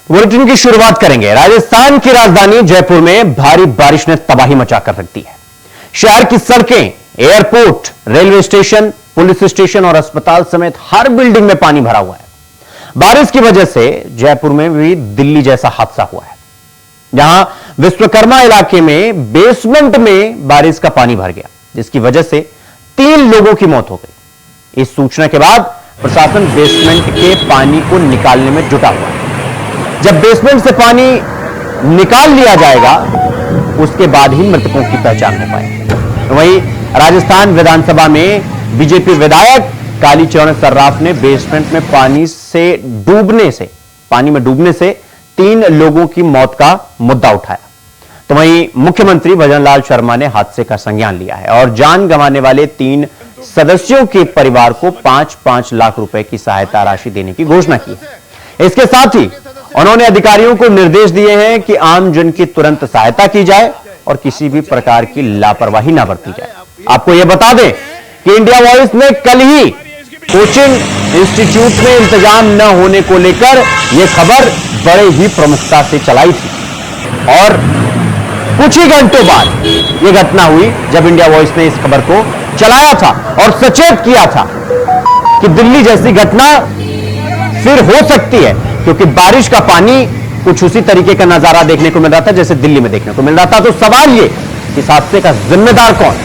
Bulletin की शुरुआत करेंगे। राजस्थान की राजधानी जयपुर में भारी बारिश ने तबाही मचाकर रख दी है। शहर की सड़कें, airport, railway station, police station और अस्पताल समेत हर बिल्डिंग में पानी भरा हुआ है। बारिश की वजह से जयपुर में भी दिल्ली जैसा हादसा हुआ है, जहां विश्वकर्मा इलाके में बेसमेंट में बारिश का पानी भर गया, जिसकी वजह से 3 लोगों की मौत हो गई। इस सूचना के बाद प्रशासन बेसमेंट के पानी को निकालने में जुटा हुआ है। जब बेसमेंट से पानी निकाल लिया जाएगा, उसके बाद ही मृतकों की पहचान हो पाएगी। वहीं राजस्थान विधानसभा में बीजेपी विधायक कालीचरण सर्राफ ने बेसमेंट में पानी में डूबने से 3 लोगों की मौत का मुद्दा उठाया। तो वहीं मुख्यमंत्री भजनलाल शर्मा ने हादसे का संज्ञान लिया है और जान गंवाने वाले 3 सदस्यों के परिवार को 5-5 लाख रुपए की सहायता राशि देने की घोषणा की है। इसके साथ ही उन्होंने अधिकारियों को निर्देश दिए हैं कि आम जन की तुरंत सहायता की जाए और किसी भी प्रकार की लापरवाही ना बरती जाए। आपको यह बता दें कि इंडिया वॉइस ने कल ही कोचिंग इंस्टीट्यूट में इंतजाम न होने को लेकर यह खबर बड़े ही प्रमुखता से चलाई थी और कुछ ही घंटों बाद यह घटना हुई जब इंडिया वॉइस ने इस खबर को चलाया था और सचेत किया था कि दिल्ली जैसी घटना फिर हो सकती है, क्योंकि बारिश का पानी कुछ उसी तरीके का नजारा देखने को मिल रहा था जैसे दिल्ली में देखने को मिल रहा था। तो सवाल ये, इस हादसे का जिम्मेदार कौन?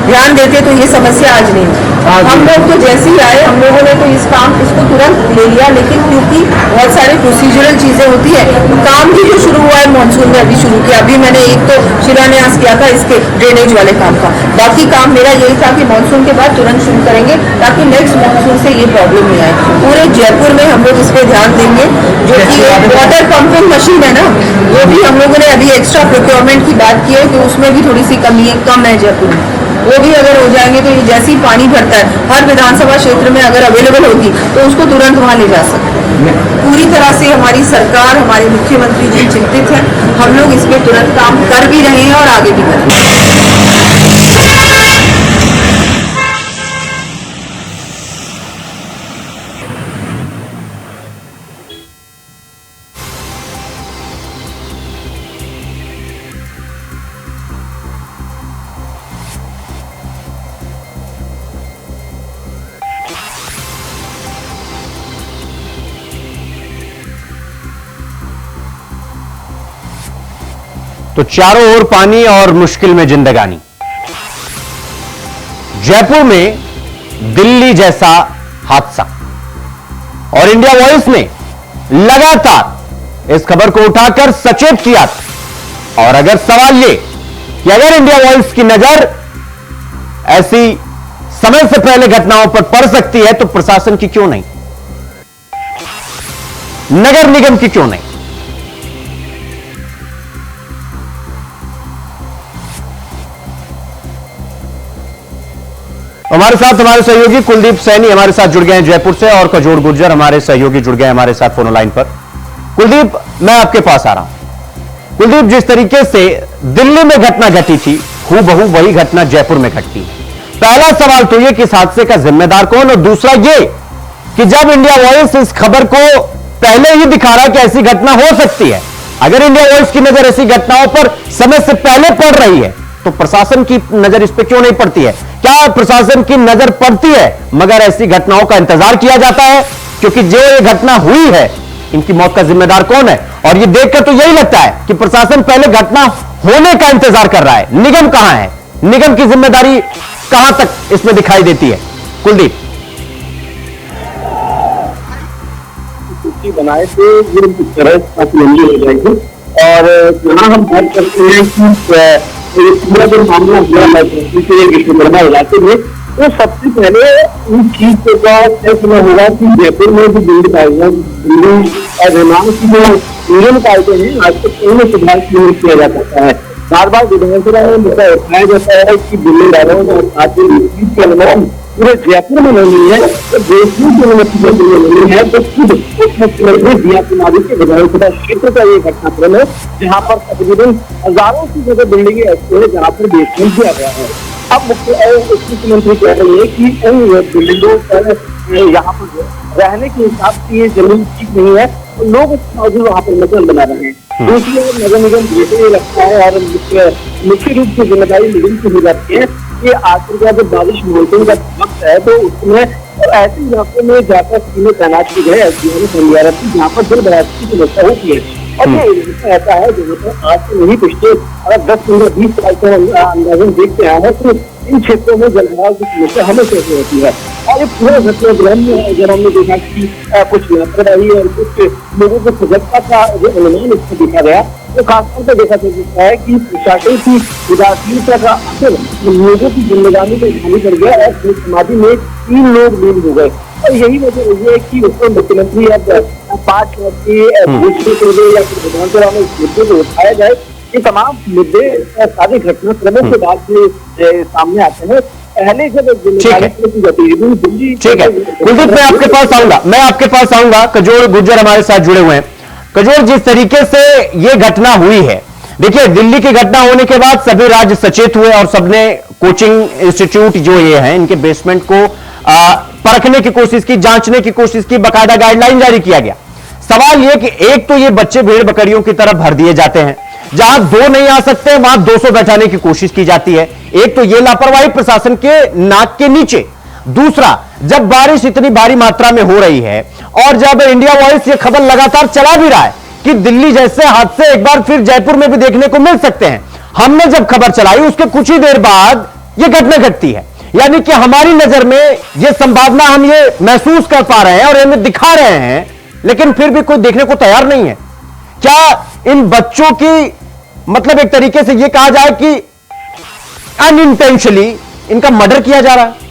ध्यान देते तो ये समस्या आज नहीं है। हम लोग तो जैसे ही आए, हम लोगों ने तो इसको तुरंत ले लिया, लेकिन क्योंकि बहुत सारे प्रोसीजरल चीजें होती है, तो काम भी जो शुरू हुआ है मानसून में अभी शुरू किया। अभी मैंने एक तो शिलान्यास किया था इसके ड्रेनेज वाले काम का। बाकी काम मेरा यही था कि मानसून के बाद तुरंत शुरू करेंगे ताकि नेक्स्ट मानसून से ये प्रॉब्लम नहीं आए। पूरे जयपुर में हम लोग इस पर ध्यान देंगे। जो कि वाटर पंपिंग मशीन है ना, वो भी हम लोगों ने अभी एक्स्ट्रा प्रोक्योरमेंट की बात की है कि उसमें भी थोड़ी सी कम है जयपुर में। वो भी अगर हो जाएंगे तो ये जैसे ही पानी भरता है हर विधानसभा क्षेत्र में अगर अवेलेबल होगी तो उसको तुरंत वहां ले जा सकते हैं। पूरी तरह से हमारी सरकार, हमारे मुख्यमंत्री जी चिंतित हैं। हम लोग इस पे तुरंत काम कर भी रहे हैं और आगे भी करेंगे। तो चारों ओर पानी और मुश्किल में जिंदगानी। जयपुर में दिल्ली जैसा हादसा और इंडिया वॉइस ने लगातार इस खबर को उठाकर सचेत किया था। और अगर सवाल ये कि अगर इंडिया वॉइस की नजर ऐसी समय से पहले घटनाओं पर पड़ सकती है तो प्रशासन की क्यों नहीं, नगर निगम की क्यों नहीं? हमारे साथ हमारे सहयोगी कुलदीप सैनी हमारे साथ जुड़ गए हैं जयपुर से और कजोड़ गुर्जर हमारे सहयोगी जुड़ गए हैं हमारे साथ फोन लाइन पर। कुलदीप, मैं आपके पास आ रहा हूं। कुलदीप, जिस तरीके से दिल्ली में घटना घटी थी, हूबहू वही घटना जयपुर में घटती है। पहला सवाल तो यह कि इस हादसे का जिम्मेदार कौन, और दूसरा यह कि जब इंडिया वॉइस इस खबर को पहले ही दिखा रहा कि ऐसी घटना हो सकती है, अगर इंडिया वॉइस की नजर ऐसी घटनाओं पर समय से पहले पड़ रही है तो प्रशासन की नजर इस पर क्यों नहीं पड़ती है? क्या प्रशासन की नजर पड़ती है मगर ऐसी घटनाओं का इंतजार किया जाता है? क्योंकि जो ये घटना हुई है, इनकी मौत का जिम्मेदार कौन है? और ये देखकर तो यही लगता है कि प्रशासन पहले घटना होने का इंतजार कर रहा है। निगम कहां है? निगम की जिम्मेदारी कहां तक इसमें दिखाई देती है? कुलदीप, बनाए थे ये तरह काफी लंबी हो जाएगी और यहाँ हम बात करते हैं कि पूरा जो मामला हुआ है विश्वकर्मा इलाके में, तो सबसे पहले इन चीज का फैसला होगा कि जयपुर में जो बिल्डिंग और निर्माण की जो नियम कायदे हैं आज तक उनमें सुधार क्यों किया जा सकता है। बार बार विधानसभा में मुद्दा उठाया जाता है कि बिल्डिंगदारों और साथ ही के अनुमान पूरे जयपुर में नहीं है, तो देश में जो नहीं है, तो खुद मुख्यमंत्री दिया कुमारी के विधानसभा क्षेत्र का ये घटनाक्रम है जहाँ पर तकरीबन हजारों से ज्यादा बिल्डिंगे ऐसी है जहाँ पर बेसमेंट किया गया है। अब मुख्यमंत्री कह रही है कि उन बिल्डिंगों पर यहाँ पर रहने के हिसाब से ये जमीन ठीक नहीं है, तो लोग उसके बावजूद वहाँ पर मकान बना रहे हैं। दूसरी ओर नगर निगम ये लगता है और मुख्य रूप से जिम्मेदारी निगम की हो जाती है कि आखिरकार जब बारिश मॉनसून का वक्त है तो उसमें ऐसे इलाकों में जाकर टीमें तैनात की गए जहाँ पर जल भराव की समस्या होती है। और ये इलाका ऐसा है जहाँ पर आज से नहीं पिछले अगर 10-15-20 साल से अंदाजन देखते आए हैं तो इन क्षेत्रों में जलभराव की समस्या हमेशा से होती है। और ये पूरा घटनाक्रम में अगर हमने देखा कि कुछ लापरवाही और कुछ लोगों को सजगता का जो अनुमान इसमें देखा गया, तो खासतौर पर देखा जा सकता है कि प्रशासन की उदासीनता का असर लोगों की जिम्मेदारी को उठानी पड़ गया और समाधि में 3 लोग लीन हो गए। और यही वजह रही है कि उसको मुख्यमंत्री अब 5 लाख के या फिर विधानसभा में इस मुद्दे को उठाया जाए। ये तमाम मुद्दे सारे घटनाक्रमों के बाद में सामने आते हैं। पहले जब गतिविधि ठीक है कुलदीप, मैं आपके पास आऊंगा। कजोड़ गुर्जर हमारे साथ जुड़े हुए हैं। कजोड़, जिस तरीके से ये घटना हुई है, देखिए दिल्ली की घटना होने के बाद सभी राज्य सचेत हुए और सबने कोचिंग इंस्टीट्यूट जो ये हैं इनके बेसमेंट को परखने की कोशिश की, जांचने की कोशिश की, बाकायदा गाइडलाइन जारी किया गया। सवाल यह कि एक तो ये बच्चे भेड़ बकरियों की तरफ भर दिए जाते हैं, जहां 2 नहीं आ सकते वहां 200 बैठाने की कोशिश की जाती है। एक तो ये लापरवाही प्रशासन के नाक के नीचे। दूसरा, जब बारिश इतनी भारी मात्रा में हो रही है और जब इंडिया वॉइस ये खबर लगातार चला भी रहा है कि दिल्ली जैसे हादसे एक बार फिर जयपुर में भी देखने को मिल सकते हैं, हमने जब खबर चलाई उसके कुछ ही देर बाद यह घटना घटती है। यानी कि हमारी नजर में यह संभावना हम ये महसूस कर पा रहे हैं और हमें दिखा रहे हैं, लेकिन फिर भी कोई देखने को तैयार नहीं है। क्या इन बच्चों की मतलब एक तरीके से यह कहा जाए कि अनइंटेंशनली इनका मर्डर किया जा रहा है?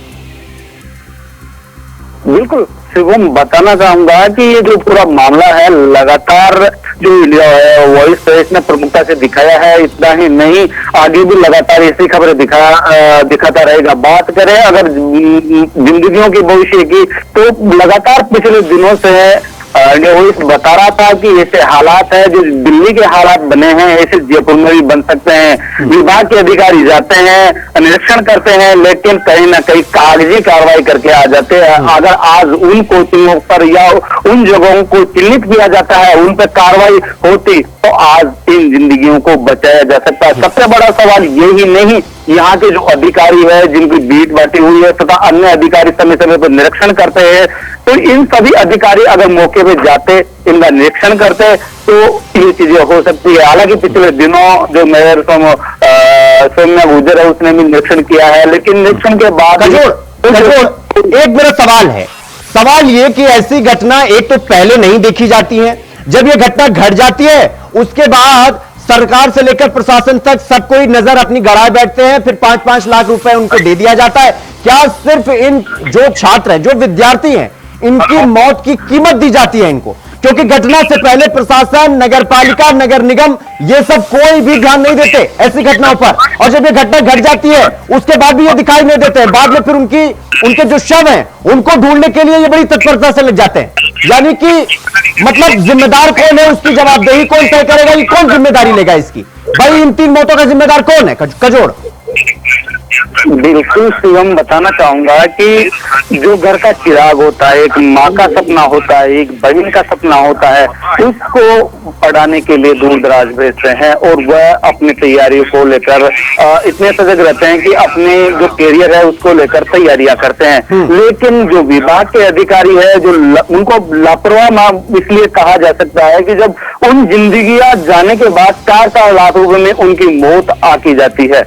बिल्कुल शिवम, बताना चाहूंगा कि ये जो पूरा मामला है लगातार जो इंडिया वॉइस है इसने प्रमुखता से दिखाया है। इतना ही नहीं, आगे भी लगातार ऐसी खबरें दिखाता रहेगा। बात करें अगर जिंदगियों के भविष्य की, तो लगातार पिछले दिनों से इंडिया वॉइस बता रहा था कि ऐसे हालात है जो दिल्ली के हालात बने हैं ऐसे जयपुर में भी बन सकते हैं। विभाग के अधिकारी जाते हैं, निरीक्षण करते हैं, लेकिन कहीं ना कहीं कागजी कार्रवाई करके आ जाते हैं। अगर आज उन कोचिंगों पर या उन जगहों को चिन्हित किया जाता है, उन पर कार्रवाई होती, तो आज इन जिंदगियों को बचाया जा सकता है। सबसे बड़ा सवाल यही नहीं, यहाँ के जो अधिकारी है जिनकी बीट बांटी हुई है तथा अन्य अधिकारी समय समय पर निरीक्षण करते हैं, तो इन सभी अधिकारी अगर मौके पे जाते, इनका निरीक्षण करते, तो ये चीजें हो सकती है। हालांकि पिछले दिनों जो मेयर सौम्या गुर्जर है उसने भी निरीक्षण किया है, लेकिन निरीक्षण के बाद एक मेरा सवाल है। सवाल ये कि ऐसी घटना एक तो पहले नहीं देखी जाती है, जब ये घटना घट जाती है उसके बाद सरकार से लेकर प्रशासन तक सब कोई नजर अपनी गड़ाए बैठते हैं, फिर 5-5 लाख रुपए उनको दे दिया जाता है। क्या सिर्फ इन जो छात्र हैं, जो विद्यार्थी हैं, इनकी मौत की कीमत दी जाती है इनको? क्योंकि घटना से पहले प्रशासन, नगर पालिका, नगर निगम ये सब कोई भी ध्यान नहीं देते ऐसी घटनाओं पर, और जब ये घटना घट जाती है उसके बाद भी ये दिखाई नहीं देते। बाद में फिर उनके जो शव हैं उनको ढूंढने के लिए ये बड़ी तत्परता से लग जाते हैं। यानी कि मतलब जिम्मेदार कौन है, उसकी जवाबदेही कौन तय करेगा, ये कौन जिम्मेदारी लेगा इसकी? भाई इन 3 मौतों का जिम्मेदार कौन है? कजोड़। बिल्कुल शिवम, बताना चाहूंगा कि जो घर का चिराग होता है, एक माँ का सपना होता है, एक बहन का सपना होता है, उसको पढ़ाने के लिए दूर दराज भेजते हैं और वह अपनी तैयारियों को लेकर इतने सजग रहते हैं कि अपने जो कैरियर है उसको लेकर तैयारियां करते हैं। लेकिन जो विभाग के अधिकारी है जो उनको लापरवाह इसलिए कहा जा सकता है कि जब उन जिंदगियां जाने के बाद 4-4 लाख रुपए में उनकी मौत आकी जाती है,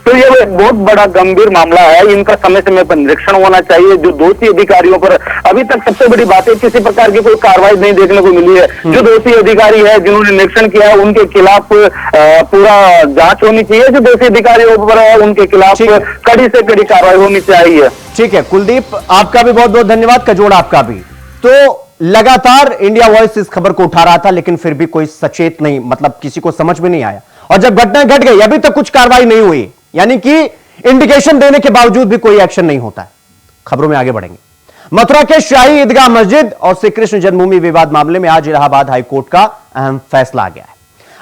तो ये बहुत बड़ा गंभीर मामला है। इनका समय समय पर निरीक्षण होना चाहिए। जो दोषी अधिकारियों पर अभी तक सबसे बड़ी बात है किसी प्रकार की कोई कार्रवाई नहीं देखने को मिली है। जो दोषी अधिकारी है जिन्होंने निरीक्षण किया है उनके खिलाफ पूरा जांच होनी चाहिए। जो दोषी अधिकारियों पर है उनके खिलाफ कड़ी से कड़ी कार्रवाई होनी चाहिए। ठीक है कुलदीप, आपका भी बहुत बहुत धन्यवाद। कजोड़ आपका भी। तो लगातार इंडिया वॉइस इस खबर को उठा रहा था, लेकिन फिर भी कोई सचेत नहीं, मतलब किसी को समझ में नहीं आया। और जब घटना घट गई अभी तक कुछ कार्रवाई नहीं हुई, यानी कि इंडिकेशन देने के बावजूद भी कोई एक्शन नहीं होता है। खबरों में आगे बढ़ेंगे। मथुरा के शाही ईदगाह मस्जिद और श्री कृष्ण जन्मभूमि विवाद मामले में आज इलाहाबाद हाईकोर्ट का अहम फैसला आ गया है।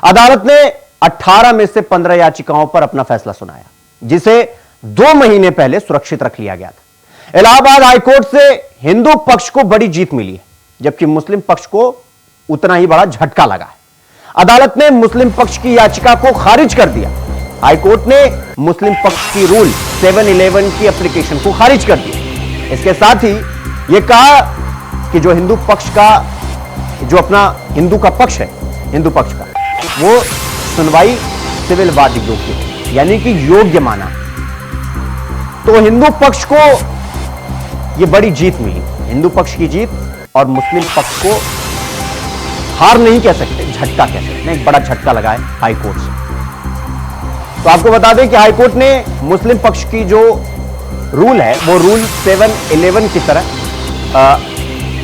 अदालत ने 18 में से 15 याचिकाओं पर अपना फैसला सुनाया, जिसे 2 महीने पहले सुरक्षित रख लिया गया था। इलाहाबाद हाईकोर्ट से हिंदू पक्ष को बड़ी जीत मिली है, जबकि मुस्लिम पक्ष को उतना ही बड़ा झटका लगा है। अदालत ने मुस्लिम पक्ष की याचिका को खारिज कर दिया। हाईकोर्ट ने मुस्लिम पक्ष की रूल 711 की एप्लीकेशन को खारिज कर दिया। इसके साथ ही यह कहा कि जो हिंदू पक्ष का, जो अपना हिंदू का पक्ष है, हिंदू पक्ष का, वो सुनवाई सिविल वाद योग्य, यानी कि योग्य माना। तो हिंदू पक्ष को यह बड़ी जीत मिली, हिंदू पक्ष की जीत, और मुस्लिम पक्ष को हार नहीं कह सकते, झटका कह सकते हैं, एक बड़ा झटका लगा है हाईकोर्ट से। तो आपको बता दें कि हाईकोर्ट ने मुस्लिम पक्ष की जो रूल है वो रूल 711 की तरह,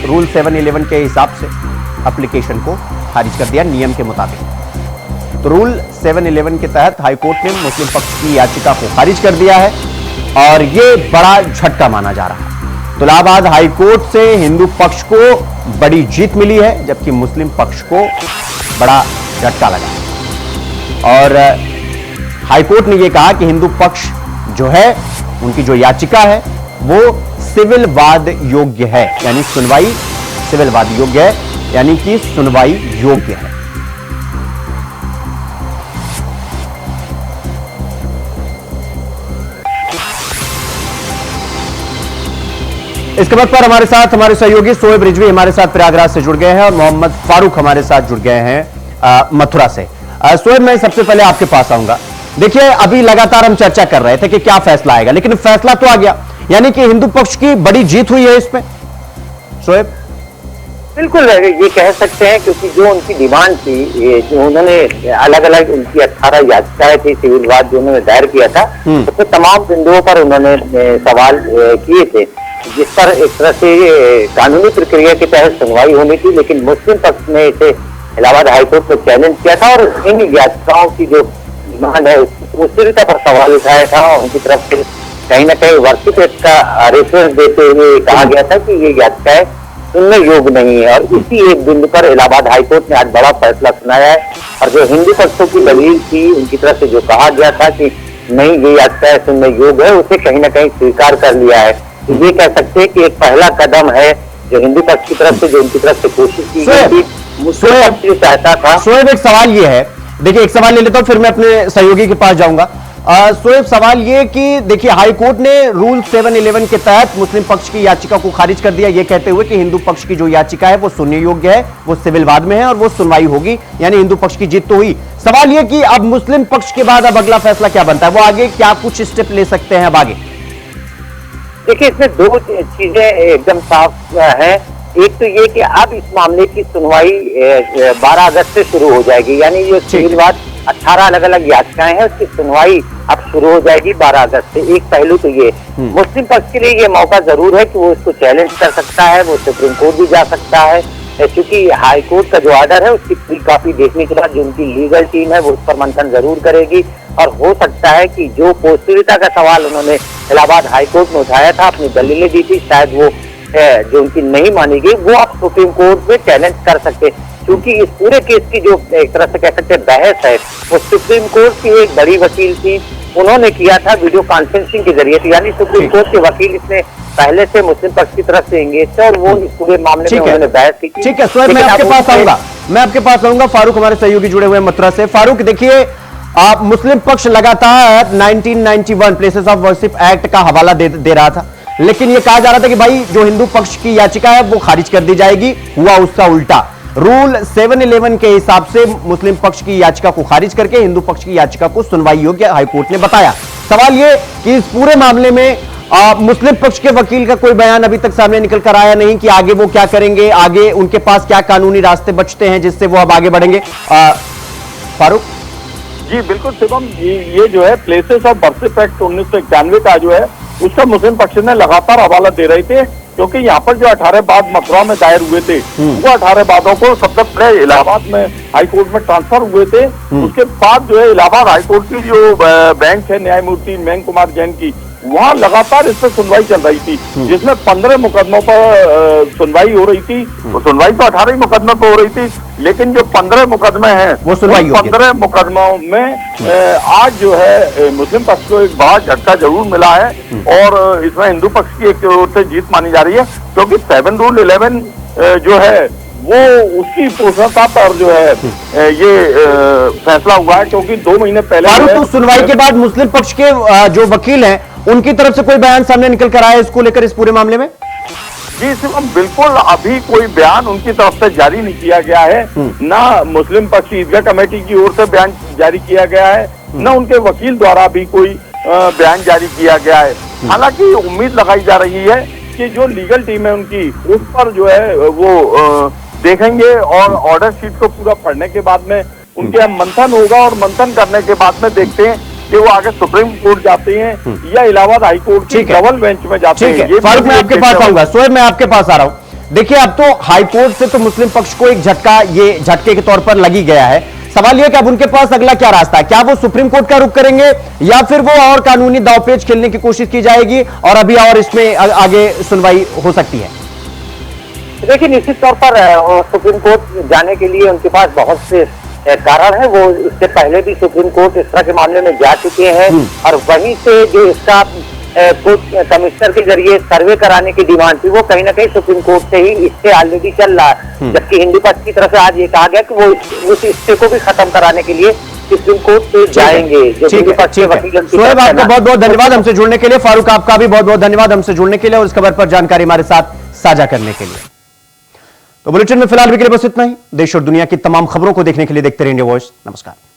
रूल 711 के हिसाब से एप्लीकेशन को खारिज कर दिया नियम के मुताबिक। तो रूल 711 के तहत हाईकोर्ट ने मुस्लिम पक्ष की याचिका को खारिज कर दिया है और यह बड़ा झटका माना जा रहा है। तो इलाहाबाद हाईकोर्ट से हिंदू पक्ष को बड़ी जीत मिली है, जबकि मुस्लिम पक्ष को बड़ा झटका लगा। और हाईकोर्ट ने यह कहा कि हिंदू पक्ष जो है, उनकी जो याचिका है वो सिविल वाद योग्य है, यानी सुनवाई सिविल वाद योग्य है, यानी कि सुनवाई योग्य है। इसके बाद पर हमारे साथ हमारे सहयोगी शोएब रिजवी हमारे साथ प्रयागराज से जुड़ गए हैं और मोहम्मद फारूक हमारे साथ जुड़ गए हैं मथुरा से। शोएब, मैं सबसे पहले आपके पास आऊंगा। देखिए, अभी लगातार हम चर्चा कर रहे थे कि क्या फैसला आएगा, लेकिन फैसला तो आ गया, यानी कि हिंदू पक्ष की बड़ी जीत हुई है इसमें। शोएब, बिल्कुल ये कह सकते हैं, क्योंकि जो उनकी डिमांड थी, ये जो उन्होंने अलग अलग उनकी 18 याचिकाएं थी सिविल वाद जो उन्होंने दायर किया था, उसमें तमाम बिंदुओं पर उन्होंने सवाल किए थे, जिस पर एक तरह से कानूनी प्रक्रिया के तहत सुनवाई होनी थी, लेकिन मुस्लिम पक्ष ने इसे इलाहाबाद हाईकोर्ट में चैलेंज किया था और इन याचिकाओं की जो डिमांड है उसकी पर सवाल उठाया था। उनकी तरफ से कहीं ना कहीं वर्षित एक्ट का रेफरेंस देते हुए कहा गया था कि ये याचिकाएं सुनने योग्य नहीं है, और इसी एक बिंदु पर इलाहाबाद हाईकोर्ट ने आज बड़ा फैसला सुनाया है। और जो हिंदू पक्षों की दलील थी, उनकी तरफ से जो कहा गया था कि नहीं ये याचिकाएं सुनने योग्य है, उसे कहीं ना कहीं स्वीकार कर लिया है। तो ये कह सकते हैं कि एक पहला कदम है जो हिंदू पक्ष की तरफ से, जो उनकी तरफ से कोशिश की गई थी, मुस्लिम पक्ष ये चाहता था। शोएब, एक सवाल ये है, देखिए एक सवाल ले लेता हूं, फिर मैं अपने सहयोगी के पास जाऊंगा। शोएब, सवाल ये कि देखिए हाईकोर्ट ने रूल 711 के तहत मुस्लिम पक्ष की याचिका को खारिज कर दिया, ये कहते हुए कि हिंदू पक्ष की जो याचिका है वो सुनने योग्य है, वो सिविल वाद में है और वो सुनवाई होगी, यानी हिंदू पक्ष की जीत तो हुई। सवाल ये कि अब मुस्लिम पक्ष के बाद अब अगला फैसला क्या बनता है, वो आगे क्या कुछ स्टेप ले सकते हैं अब आगे? देखिए, इसमें दो चीजें एकदम साफ हैं। एक तो ये कि अब इस मामले की सुनवाई 12 अगस्त से शुरू हो जाएगी, यानी ये सिविल वाद 18 अलग अलग याचिकाएं हैं, उसकी सुनवाई अब शुरू हो जाएगी 12 अगस्त से। एक पहलू तो ये मुस्लिम पक्ष के लिए ये मौका जरूर है कि वो इसको चैलेंज कर सकता है, वो सुप्रीम कोर्ट भी जा सकता है, क्योंकि हाई कोर्ट का जो ऑर्डर है उसकी पूरी कॉपी देखने के बाद जो उनकी लीगल टीम है वो उस पर मंथन जरूर करेगी। और हो सकता है कि जो पोस्टरीता का सवाल उन्होंने इलाहाबाद हाईकोर्ट में उठाया था, अपनी दलीलें दी थी, शायद वो जो उनकी नहीं मानी गई, वो आप सुप्रीम कोर्ट में चैलेंज कर सकते, क्योंकि इस पूरे केस की जो एक तरह से कह सकते बहस है वो सुप्रीम कोर्ट की एक बड़ी वकील थी, उन्होंने किया था वीडियो कॉन्फ्रेंसिंग के जरिए से, यानी सुप्रीम कोर्ट के वकील इसने पहले से मुस्लिम पक्ष की तरफ से एंगेज थे और वो इस पूरे मामले में उन्होंने बहस की। ठीक है शोएब, मैं आपके पास आऊंगा। फारूक हमारे सहयोगी जुड़े हुए मथुरा से। फारूक, देखिए आप मुस्लिम पक्ष लगातार 1991 प्लेसेस ऑफ वर्शिप एक्ट का हवाला दे रहा था, लेकिन यह कहा जा रहा था कि भाई जो हिंदू पक्ष की याचिका है वो खारिज कर दी जाएगी, हुआ उसका उल्टा। रूल 711 के हिसाब से मुस्लिम पक्ष की याचिका को खारिज करके हिंदू पक्ष की याचिका को सुनवाई योग्य हाईकोर्ट ने बताया। सवाल यह कि इस पूरे मामले में मुस्लिम पक्ष के वकील का कोई बयान अभी तक सामने निकल कर आया नहीं कि आगे वो क्या करेंगे, आगे उनके पास क्या कानूनी रास्ते बचते हैं जिससे वो अब आगे बढ़ेंगे। फारूक जी बिल्कुल शिवम, ये जो है प्लेसेस ऑफ वर्शिप एक्ट 1991 का जो है उसका मुस्लिम पक्ष ने लगातार हवाला दे रहे थे, क्योंकि यहाँ पर जो 18 वाद मथुरा में दायर हुए थे वो 18 वादों को सबसे पहले इलाहाबाद में हाईकोर्ट में ट्रांसफर हुए थे। उसके बाद जो है इलाहाबाद हाईकोर्ट की जो बेंच है न्यायमूर्ति मयंक कुमार जैन की, वहाँ लगातार इस पर सुनवाई चल रही थी, जिसमें 15 मुकदमों पर सुनवाई हो रही थी। तो सुनवाई तो 18 ही मुकदमों पर हो रही थी, लेकिन जो 15 मुकदमे हैं वो सुनवाई होगी। 15 मुकदमों में आज जो है मुस्लिम पक्ष को एक बड़ा झटका जरूर मिला है, और इसमें हिंदू पक्ष की एक ओर से जीत मानी जा रही है, क्योंकि 7 Rule 11 जो है वो उसकी पोषणता पर जो है ये फैसला हुआ है, क्योंकि 2 महीने पहले फारूक, तो सुनवाई के बाद मुस्लिम पक्ष के जो वकील हैं उनकी तरफ से कोई बयान सामने निकल कर आया है इसको लेकर, इस पूरे मामले में? जी शिवम, बिल्कुल अभी कोई बयान उनकी तरफ से जारी नहीं किया गया है, ना मुस्लिम पक्ष ईदगाह कमेटी की ओर से बयान जारी किया गया है, न उनके वकील द्वारा भी कोई बयान जारी किया गया है। हालांकि उम्मीद लगाई जा रही है कि जो लीगल टीम है उनकी, उस पर जो है वो देखेंगे, और ऑर्डर शीट को पूरा पढ़ने के बाद में उनके यहाँ मंथन होगा, और मंथन करने के बाद में देखते हैं कि वो आगे सुप्रीम कोर्ट जाते हैं या इलाहाबाद हाई कोर्ट की डबल बेंच में जाते हैं। ठीक है फारूक, मैं आपके पास आऊंगा। सोहेब, मैं आपके पास आ रहा हूं। देखिए, अब तो हाई कोर्ट से तो मुस्लिम पक्ष को एक झटका, ये झटके के तौर पर लगी गया है। सवाल यह कि अब उनके पास अगला क्या रास्ता है? क्या वो सुप्रीम कोर्ट का रुख करेंगे, या फिर वो और कानूनी दांवपेच खेलने की कोशिश की जाएगी और अभी और इसमें आगे सुनवाई हो सकती है? देखिए, निश्चित तौर पर सुप्रीम कोर्ट जाने के लिए उनके पास बहुत से कारण है। वो इससे पहले भी सुप्रीम कोर्ट इस तरह के मामले में जा चुके हैं, और वहीं से जो इसका कुछ कमिश्नर के जरिए सर्वे कराने की डिमांड थी, वो कहीं ना कहीं सुप्रीम कोर्ट से ही इससे ऑलरेडी चल रहा है। जबकि हिंदू पक्ष की तरफ से आज ये कहा गया कि वो उस स्टे को भी खत्म कराने के लिए सुप्रीम कोर्ट से जाएंगे। ठीक है। सोहेब, आपका बहुत बहुत धन्यवाद हमसे जुड़ने के लिए। फारूक, आपका भी बहुत बहुत धन्यवाद हमसे जुड़ने के लिए और इस खबर पर जानकारी हमारे साथ साझा करने के लिए। तो बुलेटिन में फिलहाल के लिए बस इतना ही। देश और दुनिया की तमाम खबरों को देखने के लिए देखते रहिए इंडिया वॉइस। नमस्कार।